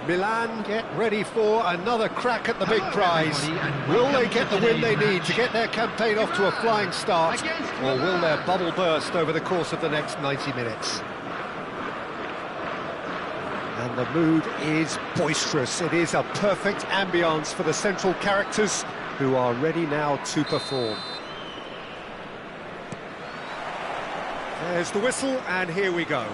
Milan get ready for another crack at the big prize. Will they get the win they need to get their campaign off to a flying start, or will their bubble burst over the course of the next 90 minutes? And the mood is boisterous. It is a perfect ambience for the central characters who are ready now to perform. There's the whistle, and here we go.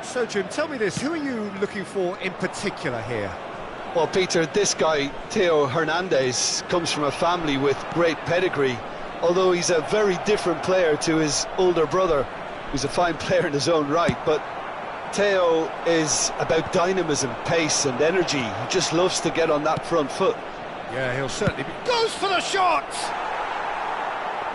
So, Jim, tell me this, who are you looking for in particular here? Well, Peter, this guy, Theo Hernandez, comes from a family with great pedigree, although he's a very different player to his older brother, who's a fine player in his own right. But Theo is about dynamism, pace and energy. He just loves to get on that front foot. Yeah, he'll certainly be... Goes for the shot!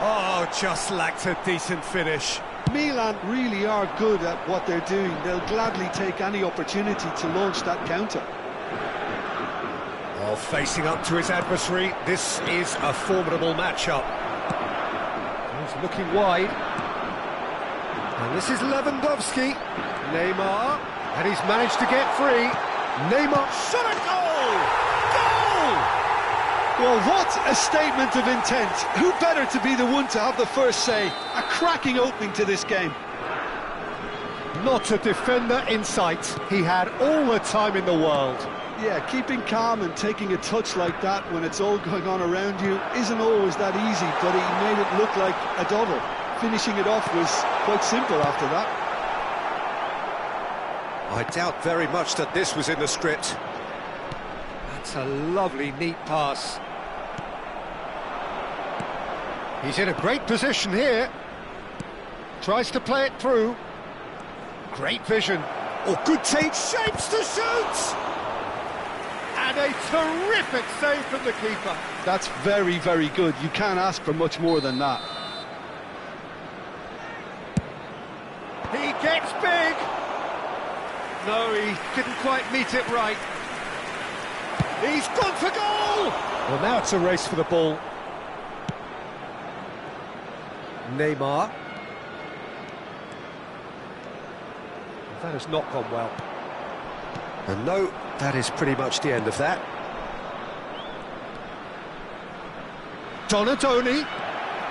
Oh, just lacked a decent finish. Milan really are good at what they're doing. They'll gladly take any opportunity to launch that counter. Oh, facing up to his adversary, this is a formidable matchup. He's looking wide. And this is Lewandowski. Neymar, and he's managed to get free. Neymar shot a goal! Goal! Well, what a statement of intent. Who better to be the one to have the first say? A cracking opening to this game. Not a defender in sight. He had all the time in the world. Yeah, keeping calm and taking a touch like that when it's all going on around you isn't always that easy, but he made it look like a doddle. Finishing it off was quite simple after that. I doubt very much that this was in the script. That's a lovely, neat pass. He's in a great position here. Tries to play it through. Great vision. Oh, good take, shapes to shoot! And a terrific save from the keeper. That's very, very good. You can't ask for much more than that. He gets big. No, he didn't quite meet it right. He's gone for goal! Well, now it's a race for the ball. Neymar. That has not gone well. And no, that is pretty much the end of that. Donadoni.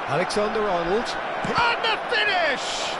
Alexander-Arnold. And the finish!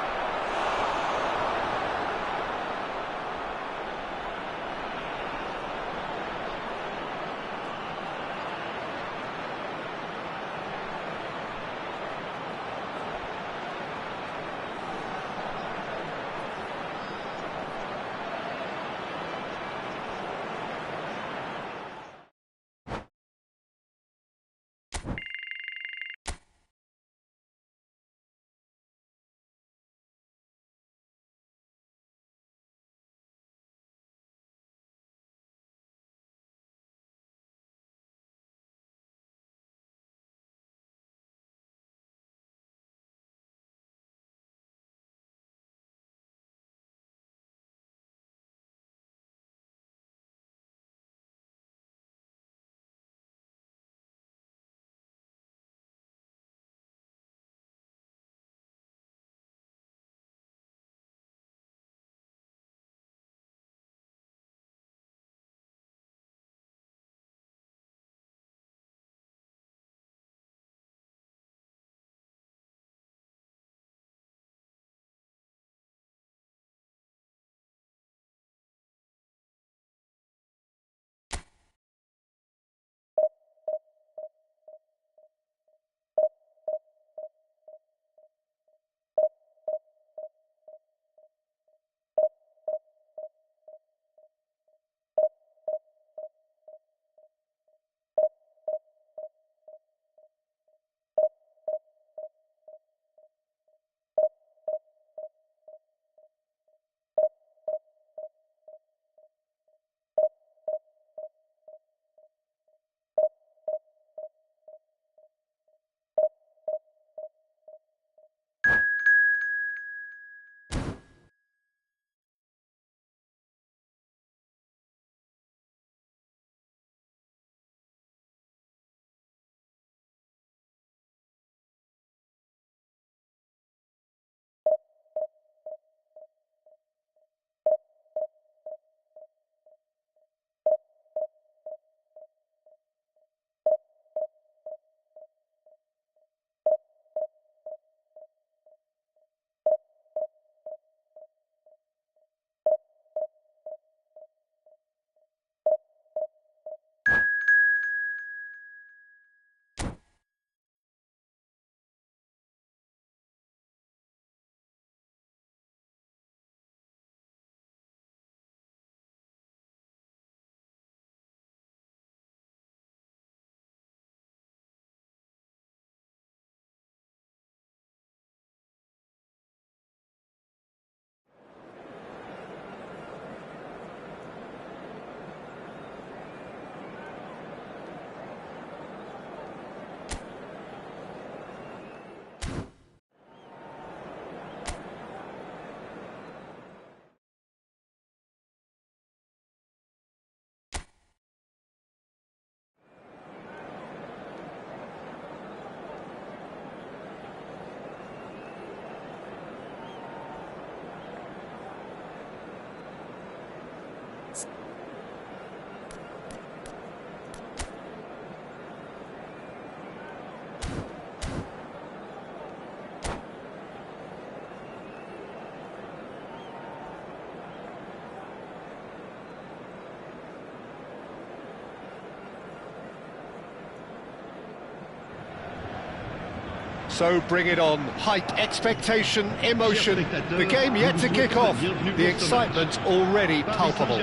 So bring it on. Hype, expectation, emotion. The game yet to kick off. The excitement already palpable.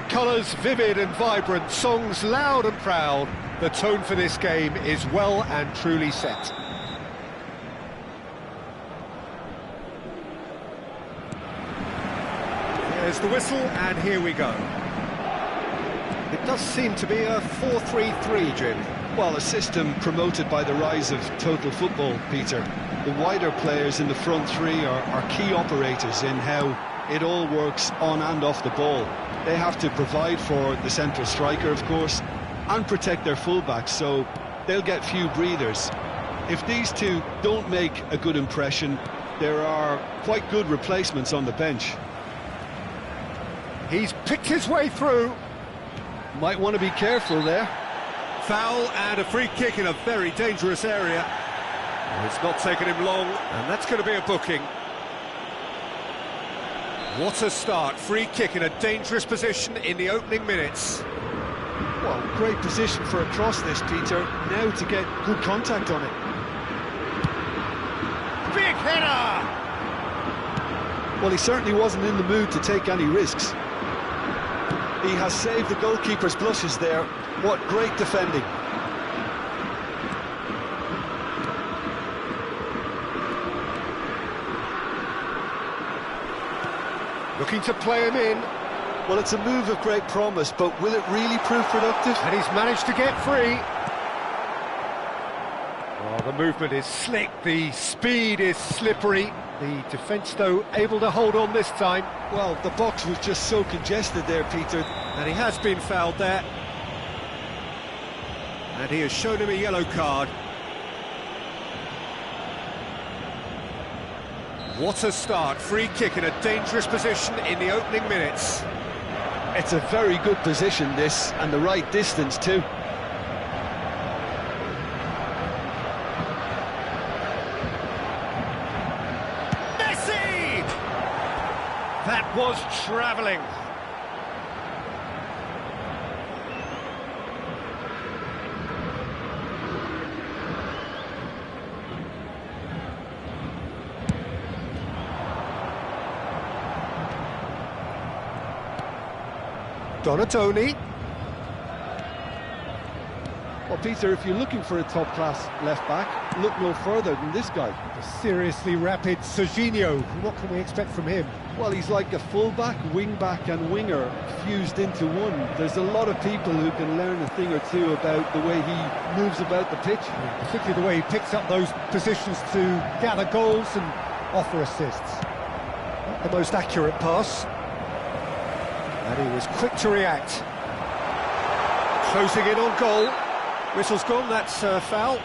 Colours vivid and vibrant, songs loud and proud. The tone for this game is well and truly set. There's the whistle, and here we go. It does seem to be a 4-3-3, Jim. Well, a system promoted by the rise of total football, Peter. The wider players in the front three are key operators in how it all works on and off the ball. They have to provide for the central striker, of course, and protect their fullbacks, so they'll get few breathers. If these two don't make a good impression, there are quite good replacements on the bench. He's picked his way through. Might want to be careful there. Foul and a free kick in a very dangerous area. It's not taken him long, and that's going to be a booking. What a start. Free kick in a dangerous position in the opening minutes. Well, great position for a cross this, Peter. Now to get good contact on it. Big header! Well, he certainly wasn't in the mood to take any risks. He has saved the goalkeeper's blushes there. What great defending. Looking to play him in. Well, it's a move of great promise, but will it really prove productive? And he's managed to get free. Oh, the movement is slick, the speed is slippery. The defence, though, able to hold on this time. Well, the box was just so congested there, Peter. And he has been fouled there. And he has shown him a yellow card. What a start. Free kick in a dangerous position in the opening minutes. It's a very good position, this, and the right distance, too. Messi! That was travelling. Donatoni. Well, Peter, if you're looking for a top-class left-back, look no further than this guy. The seriously rapid Serginho. What can we expect from him? Well, he's like a full-back, wing-back and winger fused into one. There's a lot of people who can learn a thing or two about the way he moves about the pitch. Particularly the way he picks up those positions to gather goals and offer assists. Not the most accurate pass. And he was quick to react. Closing in on goal. Whistle's gone, that's a foul.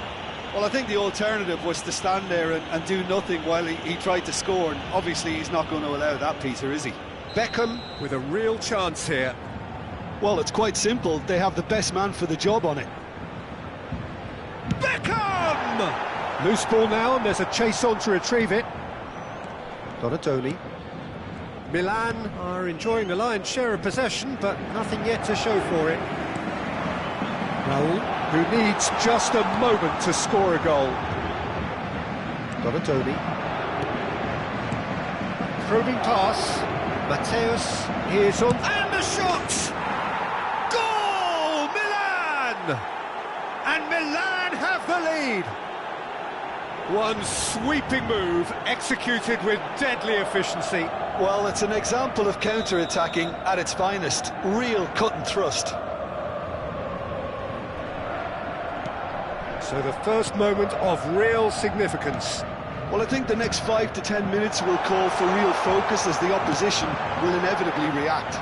Well, I think the alternative was to stand there and do nothing while he tried to score, and obviously he's not going to allow that, Peter, is he? Beckham with a real chance here. Well, it's quite simple. They have the best man for the job on it. Beckham! Loose ball now, and there's a chase on to retrieve it. Donatoni. Milan are enjoying the lion's share of possession, but nothing yet to show for it. Raul, who needs just a moment to score a goal. Donatoni. Probing pass. Mateus is on. And the shot! Goal! Milan! And Milan have the lead. One sweeping move, executed with deadly efficiency. Well, it's an example of counter-attacking at its finest. Real cut and thrust. So the first moment of real significance. Well, I think the next 5 to 10 minutes will call for real focus as the opposition will inevitably react.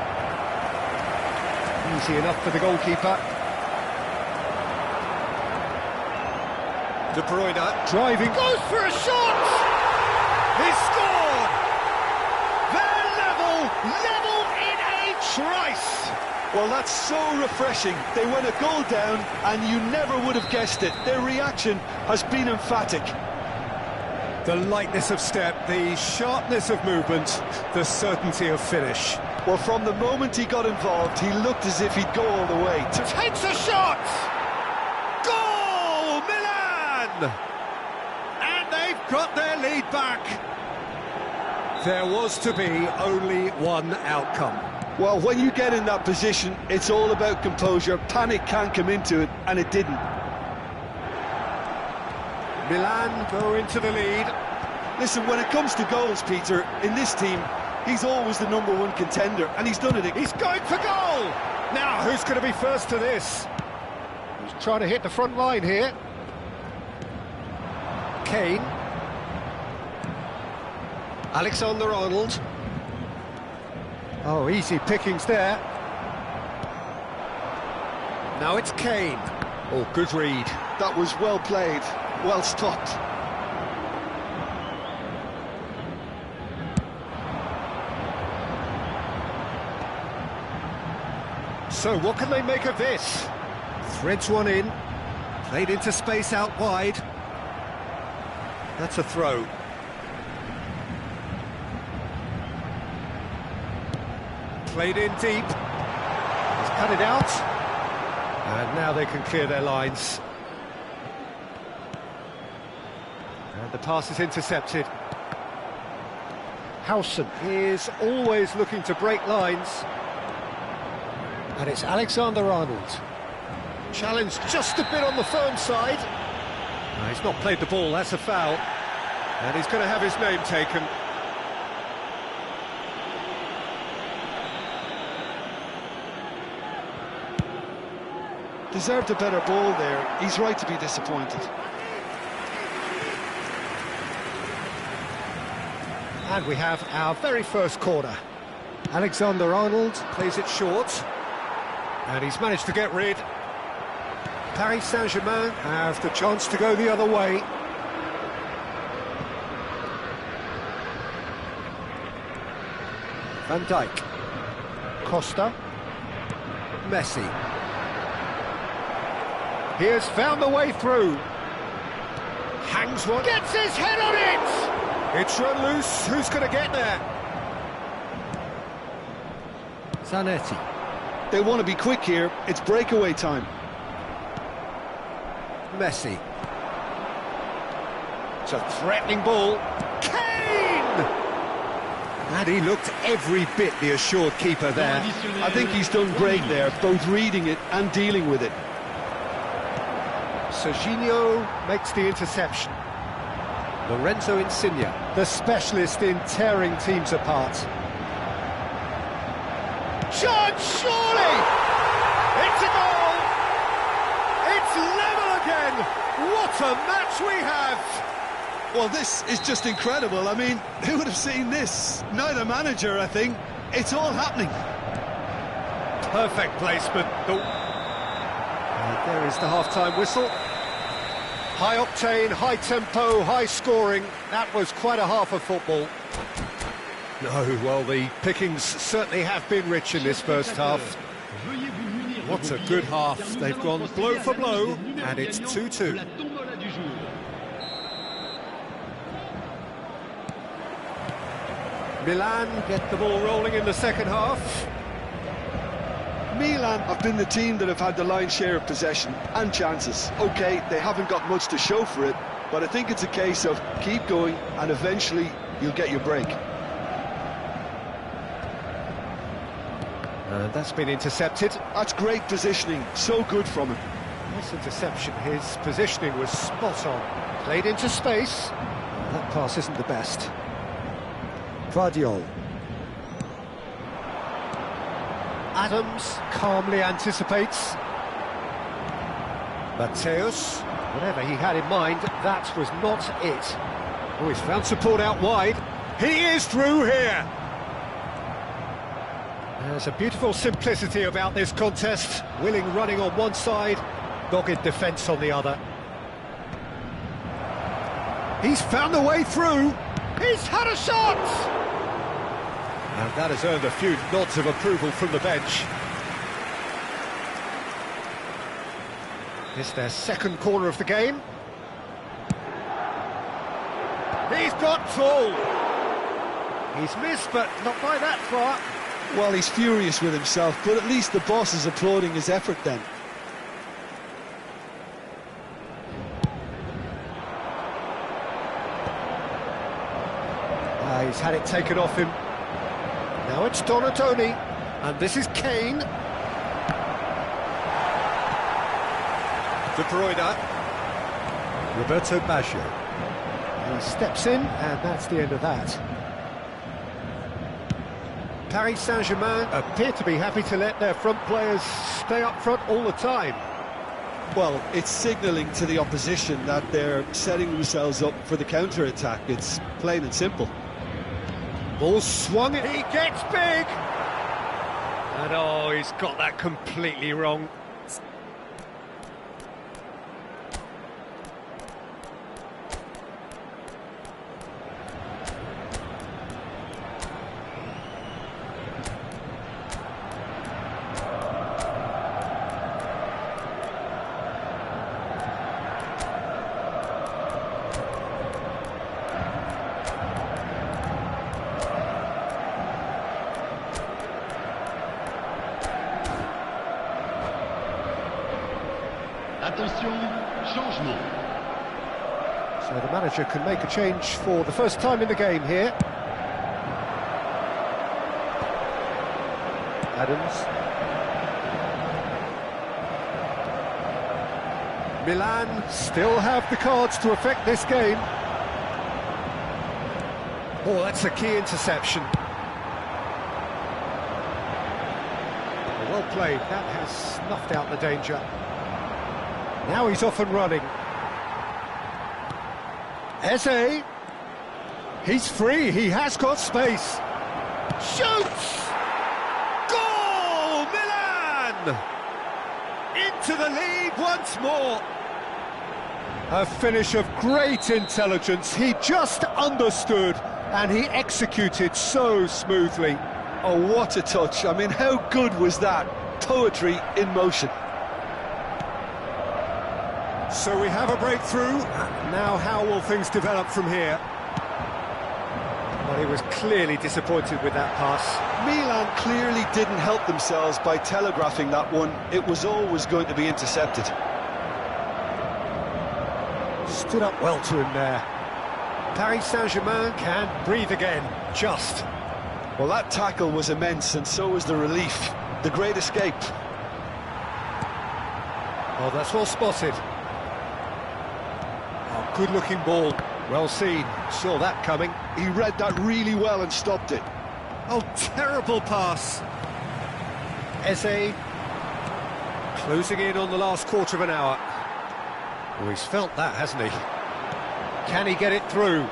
Easy enough for the goalkeeper. De Bruyne driving, goes for a shot! He's scored! They're level in a trice! Well, that's so refreshing. They went a goal down and you never would have guessed it. Their reaction has been emphatic. The lightness of step, the sharpness of movement, the certainty of finish. Well, from the moment he got involved, he looked as if he'd go all the way. Takes a shot! Goal, Milan! And they've got their lead back. There was to be only one outcome. Well, when you get in that position, it's all about composure. Panic can't come into it, and it didn't. Milan go into the lead. Listen, when it comes to goals, Peter, in this team, he's always the #1 contender, and he's done it. He's going for goal! Now, who's going to be first to this? He's trying to hit the front line here. Kane. Alexander-Arnold. Oh, easy pickings there. Now it's Kane. Oh, good read. That was well played, well stopped. So what can they make of this? Threads one in, played into space out wide. That's a throw. Played in deep. He's cut it out. And now they can clear their lines. And the pass is intercepted. Howson is always looking to break lines. And it's Alexander-Arnold. Challenged just a bit on the firm side. No, he's not played the ball, that's a foul. And he's going to have his name taken. Deserved a better ball there. He's right to be disappointed. And we have our very first corner. Alexander-Arnold plays it short. And he's managed to get rid. Paris Saint-Germain have the chance to go the other way. Van Dijk. Costa. Messi. He has found the way through. Hangs one. Gets his head on it! It's run loose. Who's going to get there? Zanetti. They want to be quick here. It's breakaway time. Messi. It's a threatening ball. Kane! And he looked every bit the assured keeper there. I think he's done great there, both reading it and dealing with it. Serginho makes the interception. Lorenzo Insigne, the specialist in tearing teams apart. Shot, surely! It's a goal! It's level again! What a match we have! Well, this is just incredible. I mean, who would have seen this? Neither manager, I think. It's all happening. Perfect placement. And there is the half-time whistle. High octane, high tempo, high scoring. That was quite a half of football. No, well, the pickings certainly have been rich in this first half. What a good half. They've gone blow for blow, and it's 2-2. Milan get the ball rolling in the second half. Milan have been the team that have had the lion's share of possession and chances. OK, they haven't got much to show for it, but I think it's a case of keep going and eventually you'll get your break. And that's been intercepted. That's great positioning, so good from him. Nice interception, his positioning was spot on. Played into space. That pass isn't the best. Guardiol. Adams calmly anticipates. Mateus, whatever he had in mind, that was not it. Oh, he's found support out wide. He is through here. There's a beautiful simplicity about this contest. Willing running on one side, dogged defence on the other. He's found a way through. He's had a shot! And that has earned a few nods of approval from the bench. It's their second corner of the game. He's got tall. He's missed, but not by that far. Well, he's furious with himself, but at least the boss is applauding his effort then. He's had it taken off him. Now it's Donatoni, and this is Kane. De Bruyne. Roberto Baggio. He steps in, and that's the end of that. Paris Saint-Germain appear to be happy to let their front players stay up front all the time. Well, it's signalling to the opposition that they're setting themselves up for the counter-attack. It's plain and simple. Ball swung, he gets big! And oh, he's got that completely wrong. Attention, changement. So the manager can make a change for the first time in the game here. Adams. Milan still have the cards to affect this game. Oh, that's a key interception. Well played, that has snuffed out the danger. Now he's off and running. Eze. He's free, he has got space. Shoots! Goal! Milan! Into the lead once more. A finish of great intelligence. He just understood and he executed so smoothly. Oh, what a touch. I mean, how good was that? Poetry in motion. So we have a breakthrough. Now how will things develop from here? Well, he was clearly disappointed with that pass. Milan clearly didn't help themselves by telegraphing that one. It was always going to be intercepted. Stood up well to him there. Paris Saint-Germain can breathe again, just. Well, that tackle was immense, and so was the relief. The great escape. Oh, that's well spotted. Oh, good-looking ball. Well seen. Saw that coming. He read that really well and stopped it. Oh, terrible pass. Eze closing in on the last quarter of an hour. Oh, he's felt that, hasn't he? Can he get it through?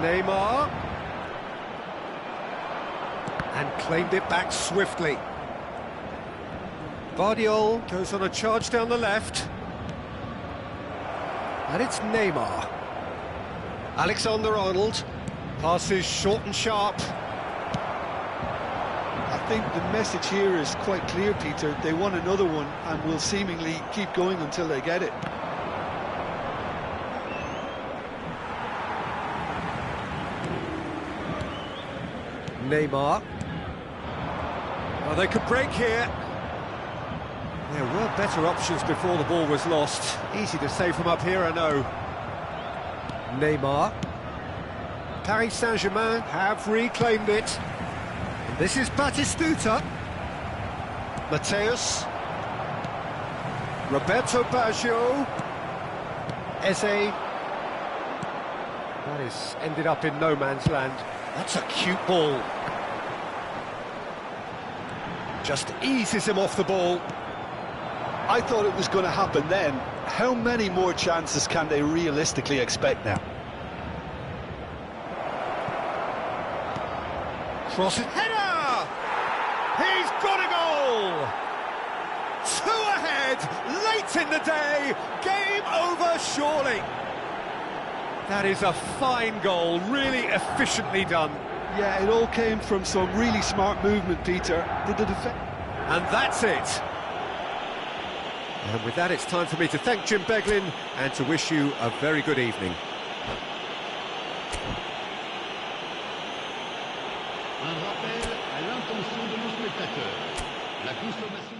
Neymar. And claimed it back swiftly. Guardiola goes on a charge down the left. And it's Neymar. Alexander-Arnold. Passes short and sharp. I think the message here is quite clear, Peter. They want another one and will seemingly keep going until they get it. Neymar. Well, they could break here. There were better options before the ball was lost. Easy to say from up here, I know. Neymar. Paris Saint-Germain have reclaimed it. And this is Batistuta. Mateus. Roberto Baggio. Eze. That is ended up in no man's land. That's a cute ball. Just eases him off the ball. I thought it was going to happen then. How many more chances can they realistically expect now? Cross it. Header! He's got a goal! 2 ahead, late in the day, game over surely. That is a fine goal, really efficiently done. Yeah, it all came from some really smart movement, Peter. And that's it. And with that, it's time for me to thank Jim Beglin and to wish you a very good evening. Un rappel à l'intention de nos spectateurs. La consommation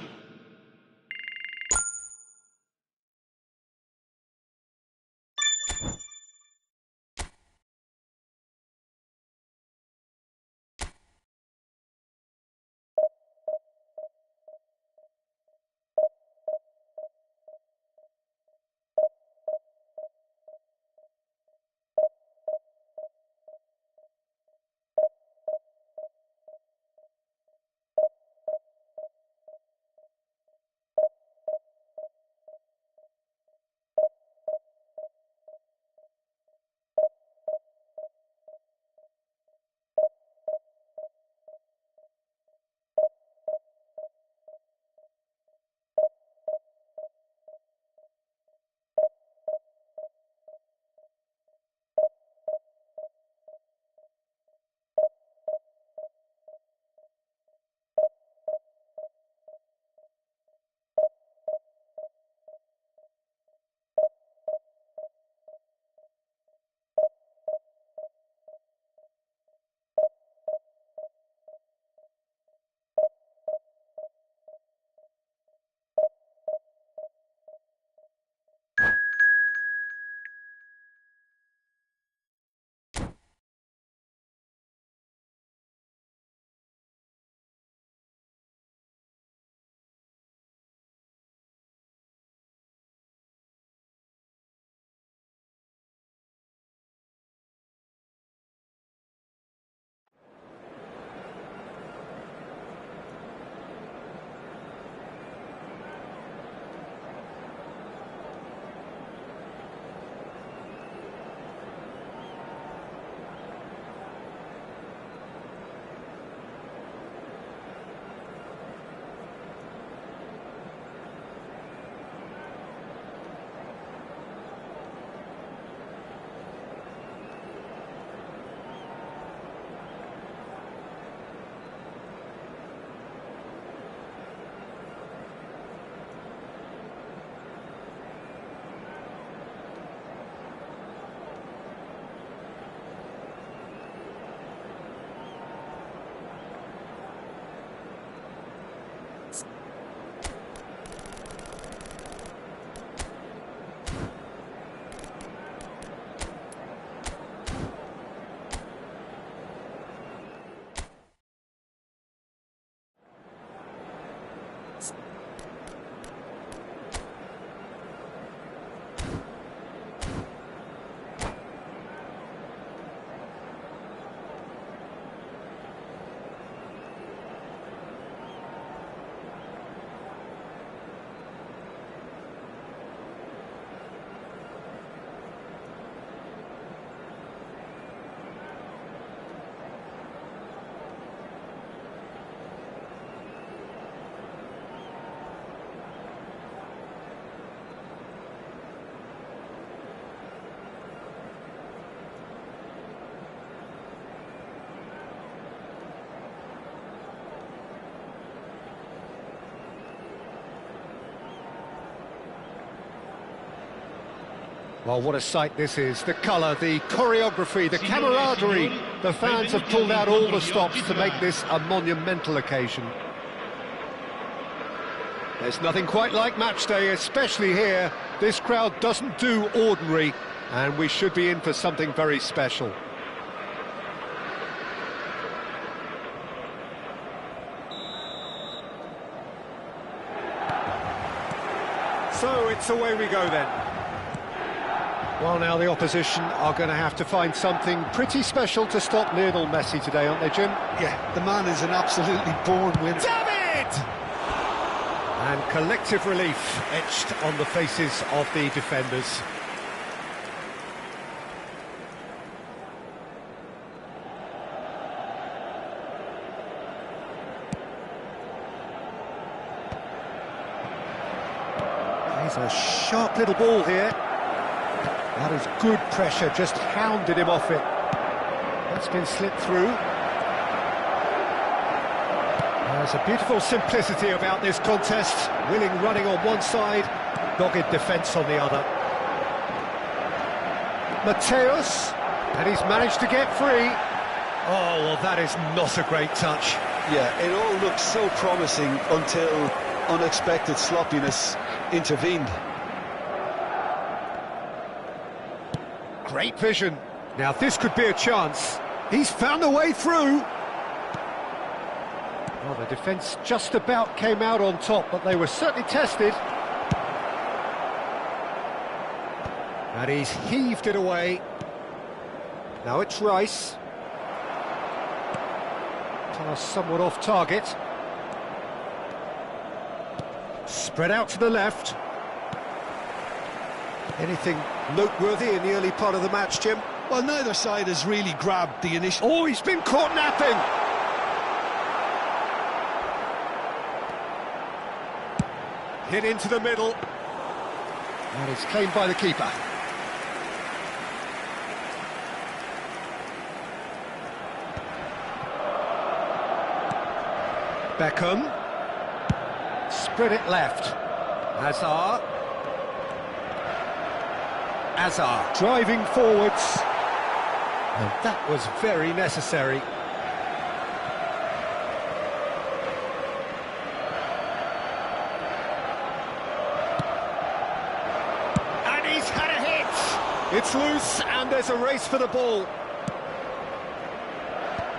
Well, what a sight this is. The colour, the choreography, the camaraderie. The fans have pulled out all the stops to make this a monumental occasion. There's nothing quite like match day, especially here. This crowd doesn't do ordinary, and we should be in for something very special. So it's away we go then. Well, now the opposition are going to have to find something pretty special to stop Lionel Messi today, aren't they, Jim? Yeah, the man is an absolutely born winner. David! And collective relief etched on the faces of the defenders. He's a sharp little ball here. That is good pressure, just hounded him off it. That's been slipped through. There's a beautiful simplicity about this contest. Willing running on one side, dogged defence on the other. Mateus, and he's managed to get free. Oh, well, that is not a great touch. Yeah, it all looked so promising until unexpected sloppiness intervened. Great vision. Now this could be a chance. He's found a way through. Well, the defence just about came out on top, but they were certainly tested. And he's heaved it away. Now it's Rice. Pass somewhat off target. Spread out to the left. Anything noteworthy in the early part of the match, Jim? Well, neither side has really grabbed the initial... Oh, he's been caught napping! Hit into the middle. And it's claimed by the keeper. Beckham. Spread it left. Hazard. Hazard driving forwards. And that was very necessary. And he's had a hit. It's loose and there's a race for the ball.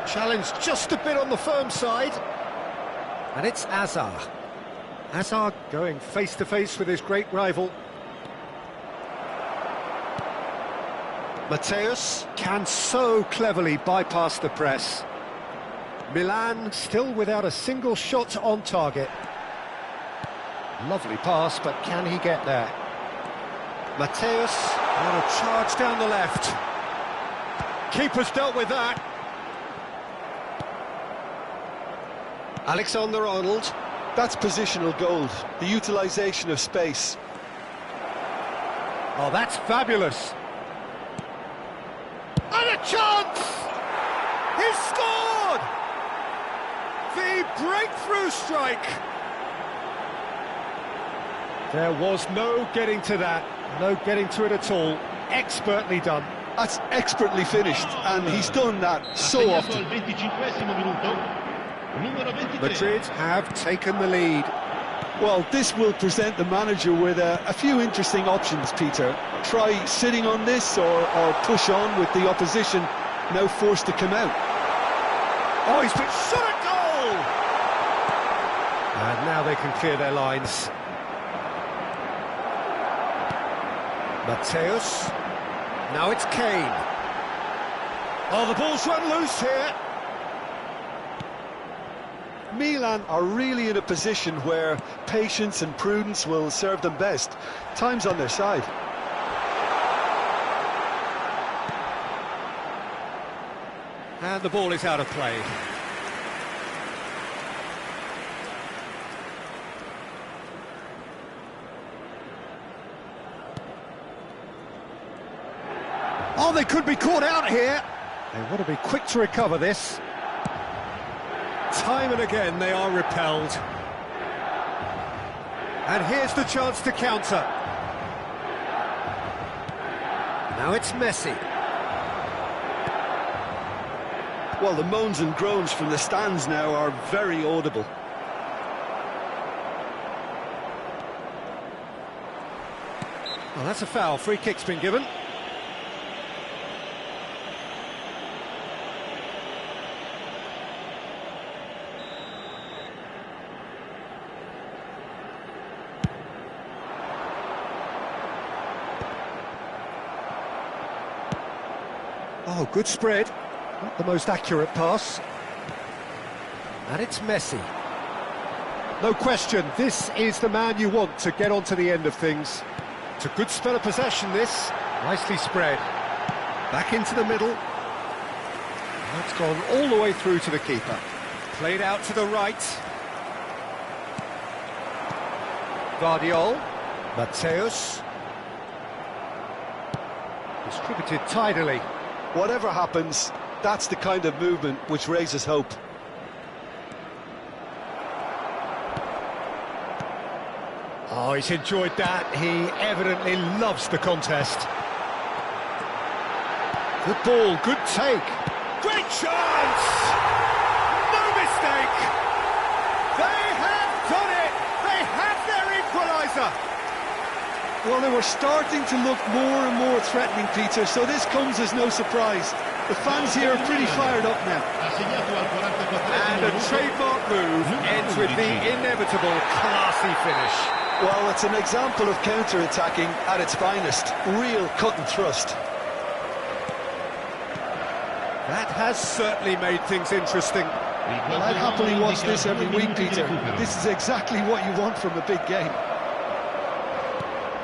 Challenge just a bit on the firm side. And it's Hazard. Hazard going face-to-face with his great rival. Mateus can so cleverly bypass the press. Milan still without a single shot on target. Lovely pass, but can he get there? Mateus on a charge down the left. Keeper's dealt with that. Alexander-Arnold. That's positional gold, the utilisation of space. Oh, that's fabulous. And a chance! He's scored! The breakthrough strike! There was no getting to that, no getting to it at all. Expertly done. That's expertly finished, and he's done that so often. Madrid have taken the lead. Well, this will present the manager with a few interesting options, Peter. Try sitting on this or push on with the opposition now forced to come out. Oh, he's been shot at goal! And now they can clear their lines. Mateus. Now it's Kane. Oh, the ball's run loose here. Milan are really in a position where patience and prudence will serve them best. Time's on their side. And the ball is out of play. Oh, they could be caught out here. They want to be quick to recover this. Time and again they are repelled. And here's the chance to counter. Now it's Messi. Well, the moans and groans from the stands now are very audible. Well, that's a foul. Free kick's been given. Oh, good spread. Not the most accurate pass. And it's Messi. No question, this is the man you want to get onto the end of things. It's a good spell of possession, this. Nicely spread. Back into the middle. That's gone all the way through to the keeper. Played out to the right. Guardiol. Mateus. Distributed tidily. Whatever happens, that's the kind of movement which raises hope. Oh, he's enjoyed that. He evidently loves the contest. Good ball, good take. Great chance! No mistake! They have done it! They have their equaliser! Well, they were starting to look more and more threatening, Peter, so this comes as no surprise. The fans here are pretty fired up now. And a trademark move ends with the inevitable classy finish. Well, it's an example of counter-attacking at its finest. Real cut and thrust. That has certainly made things interesting. Well, I'd happily watch this every week, Peter. This is exactly what you want from a big game.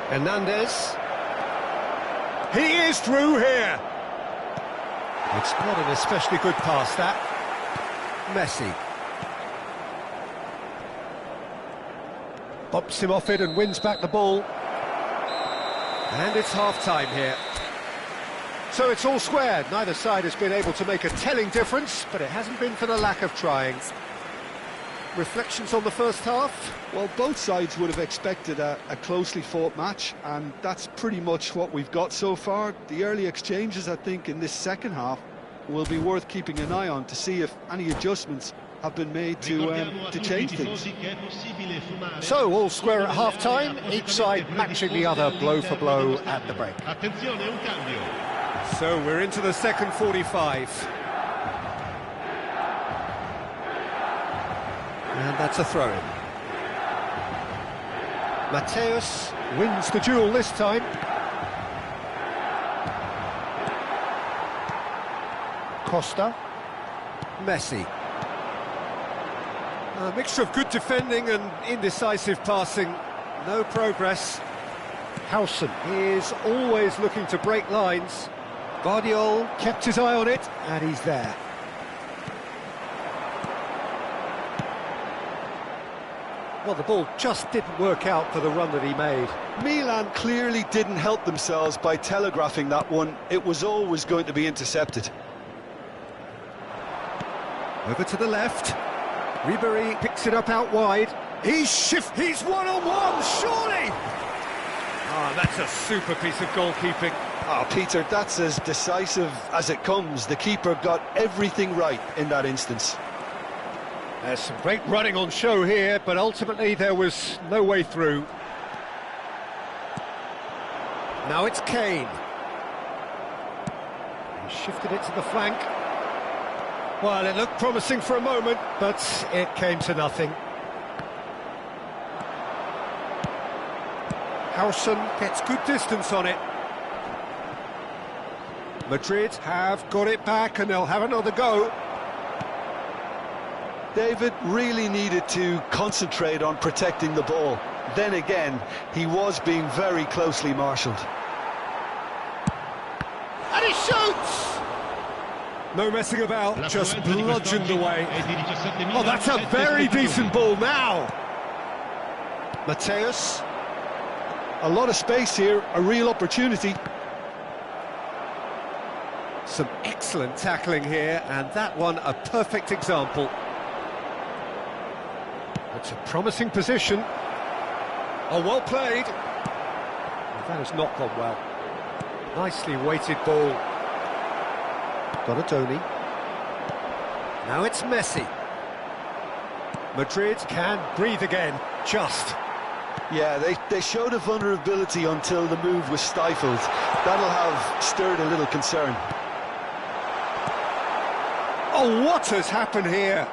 Hernandez. He is through here. It's not an especially good pass, that. Messi. Bumps him off it and wins back the ball. And it's half-time here. So it's all square. Neither side has been able to make a telling difference, but it hasn't been for the lack of trying. Reflections on the first half? Well, both sides would have expected a closely fought match, and that's pretty much what we've got so far. The early exchanges, I think, in this second half will be worth keeping an eye on to see if any adjustments have been made to change things. So, all square at half-time, each side matching the other blow for blow at the break. So, we're into the second 45. And that's a throw-in. Mateus wins the duel this time. Costa. Messi. A mixture of good defending and indecisive passing. No progress. Howson is always looking to break lines. Guardiol kept his eye on it, and he's there. Well, the ball just didn't work out for the run that he made. Milan clearly didn't help themselves by telegraphing that one. It was always going to be intercepted. Over to the left. Ribéry picks it up out wide. He's one-on-one, surely! Ah, that's a super piece of goalkeeping. Ah, Peter, that's as decisive as it comes. The keeper got everything right in that instance. There's some great running on show here, but ultimately there was no way through. Now it's Kane. He shifted it to the flank. Well, it looked promising for a moment, but it came to nothing. Howson gets good distance on it. Madrid have got it back and they'll have another go. David really needed to concentrate on protecting the ball. Then again, he was being very closely marshalled. And he shoots! No messing about, just bludgeoned away. Oh, that's a very decent ball now. Mateus. A lot of space here, a real opportunity. Some excellent tackling here, and that one a perfect example. It's a promising position. Oh, well played. That has not gone well. Nicely weighted ball. Donatoni. Now it's Messi. Madrid can breathe again, just. Yeah, they showed a vulnerability until the move was stifled. That'll have stirred a little concern. Oh, what has happened here?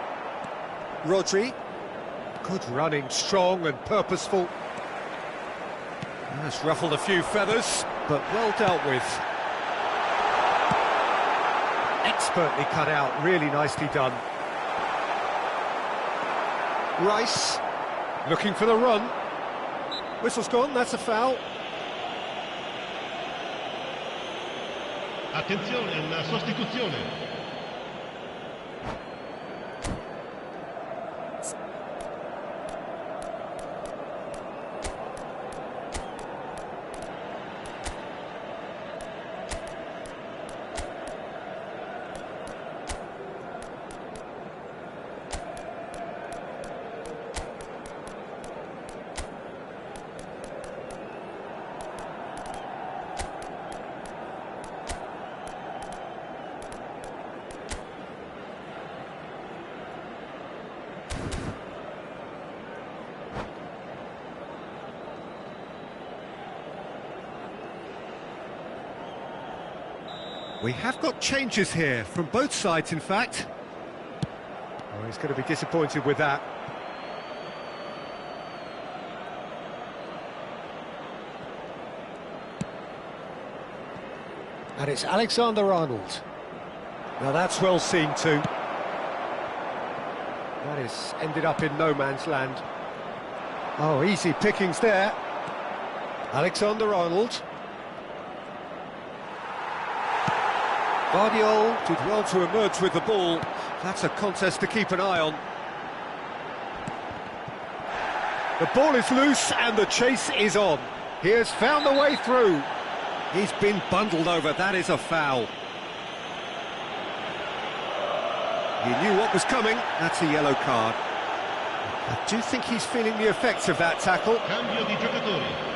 Rodri. Good running, strong and purposeful. Has ruffled a few feathers, but well dealt with. Expertly cut out, really nicely done. Rice, looking for the run. Whistle's gone, that's a foul. Attenzione, una sostituzione. We have got changes here, from both sides in fact. Oh, he's going to be disappointed with that. And it's Alexander-Arnold. Now that's well seen too. That is ended up in no man's land. Oh, easy pickings there. Alexander-Arnold. Guardiola did well to emerge with the ball. That's a contest to keep an eye on. The ball is loose and the chase is on. He has found the way through. He's been bundled over, that is a foul. He knew what was coming, that's a yellow card. I do think he's feeling the effects of that tackle. Cambio di giocatori.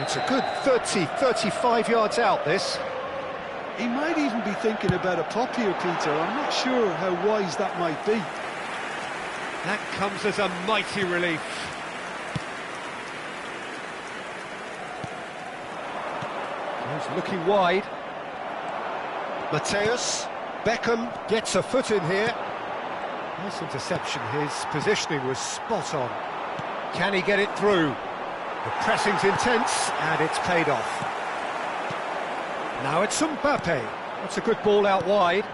It's a good 35 yards out, this. He might even be thinking about a pop here, Peter. I'm not sure how wise that might be. That comes as a mighty relief. He's looking wide. Mateus, Beckham gets a foot in here. Nice interception, his positioning was spot on. Can he get it through? The pressing's intense, and it's paid off. Now it's Mbappe. That's a good ball out wide.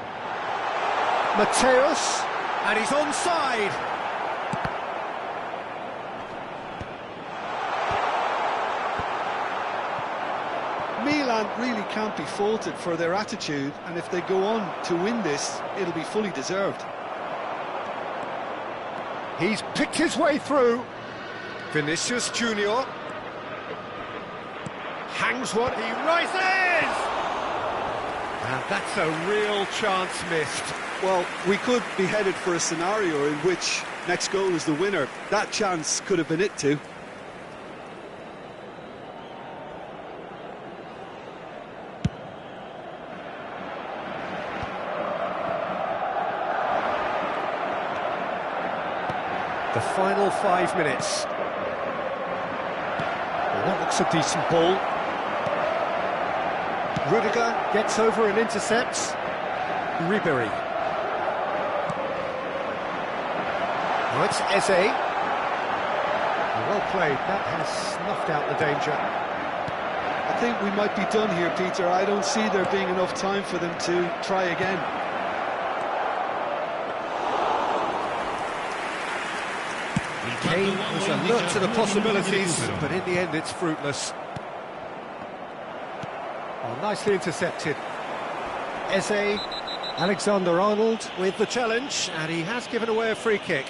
Mateus, and he's onside. Milan really can't be faulted for their attitude, and if they go on to win this, it'll be fully deserved. He's picked his way through. Vinicius Junior hangs one, he rises! And that's a real chance missed. Well, we could be headed for a scenario in which next goal is the winner. That chance could have been it too. The final 5 minutes. Well, that looks a decent ball. Rudiger gets over and intercepts. Ribéry. Now it's Eze. Well played, that has snuffed out the danger. I think we might be done here, Peter. I don't see there being enough time for them to try again. Kane was alert to the possibilities, but in the end it's fruitless. Oh, nicely intercepted. Eze, Alexander-Arnold with the challenge, and he has given away a free kick.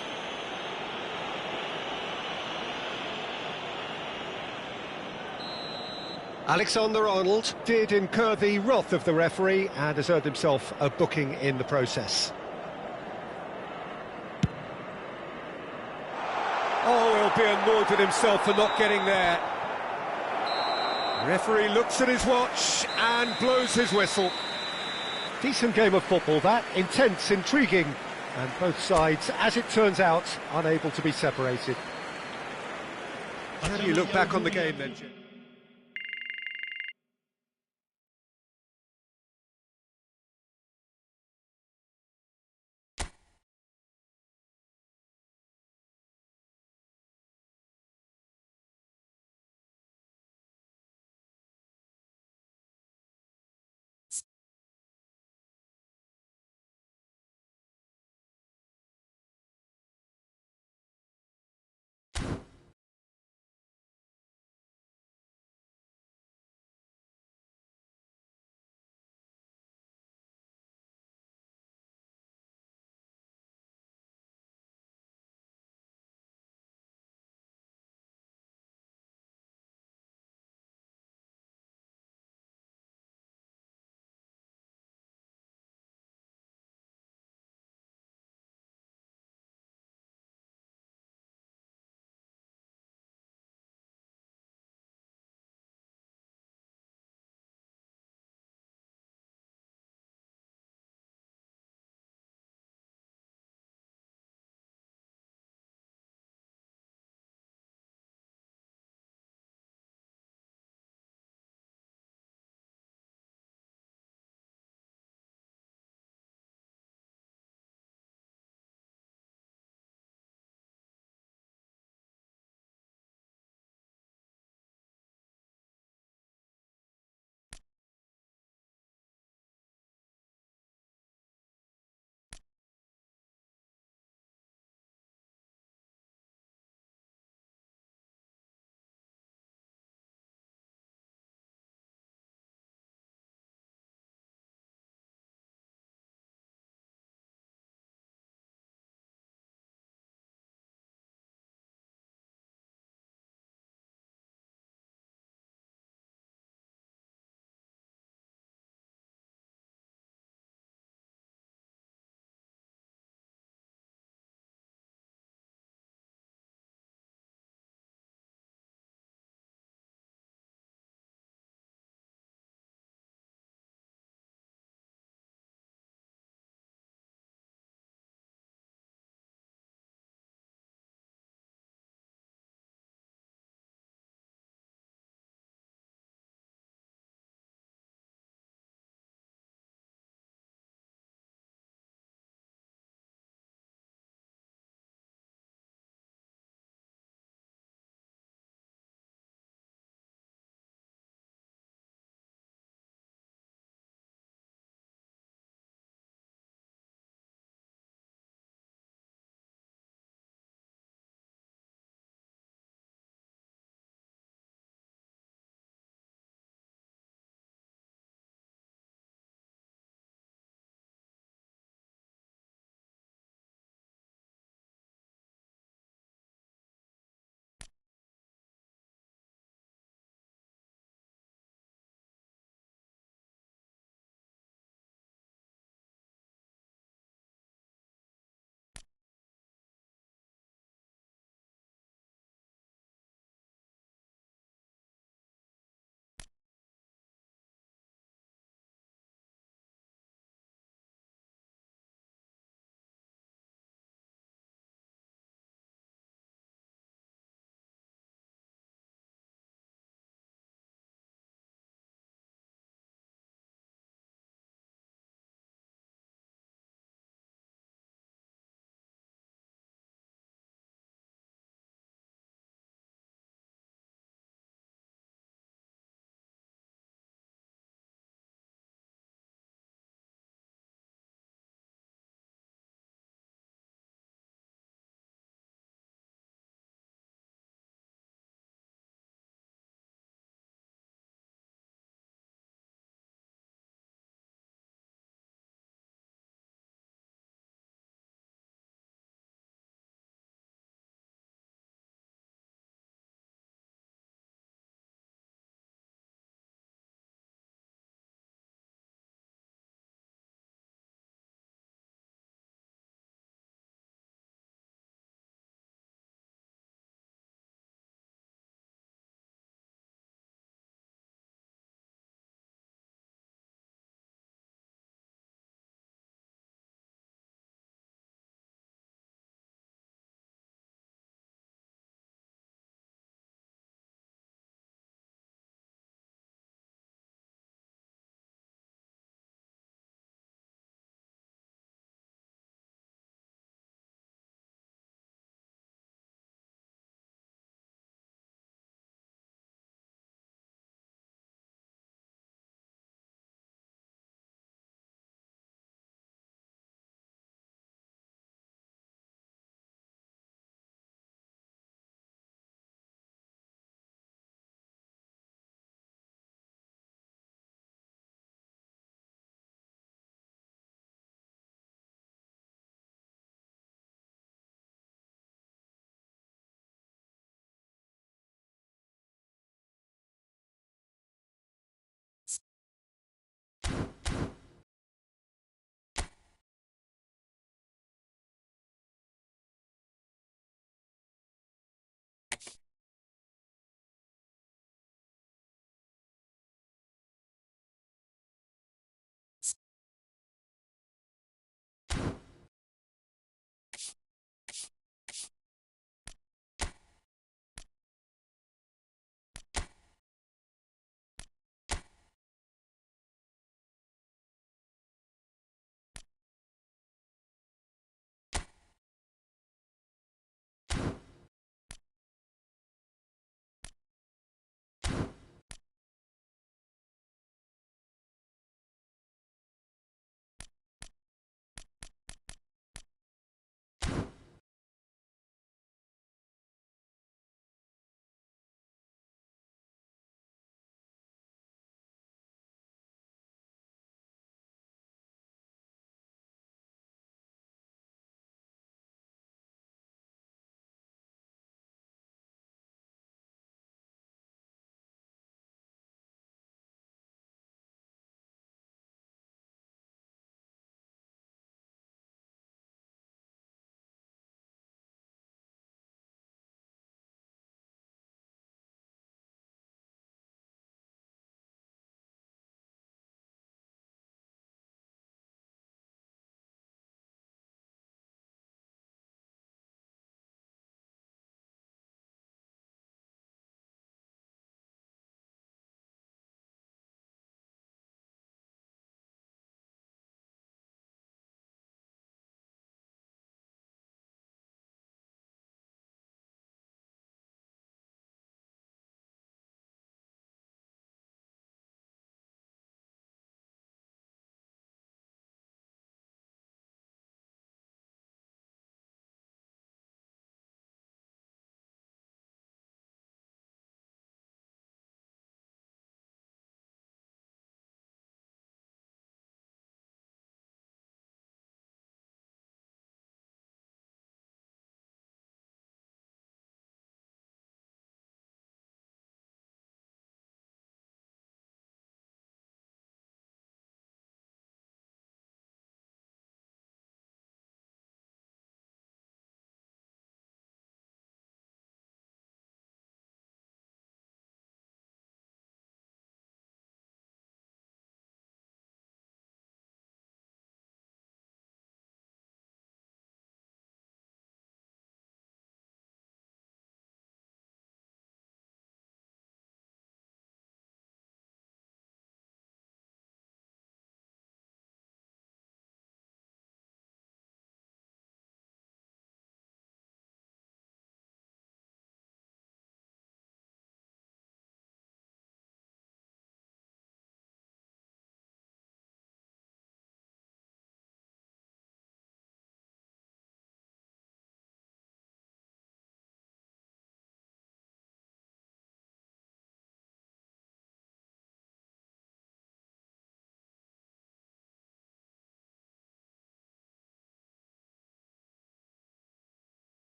Alexander-Arnold did incur the wrath of the referee and has earned himself a booking in the process. Oh, he'll be annoyed with himself for not getting there. Referee looks at his watch and blows his whistle. Decent game of football that, intense, intriguing, and both sides, as it turns out, unable to be separated. How do you look back on the game then, Jim?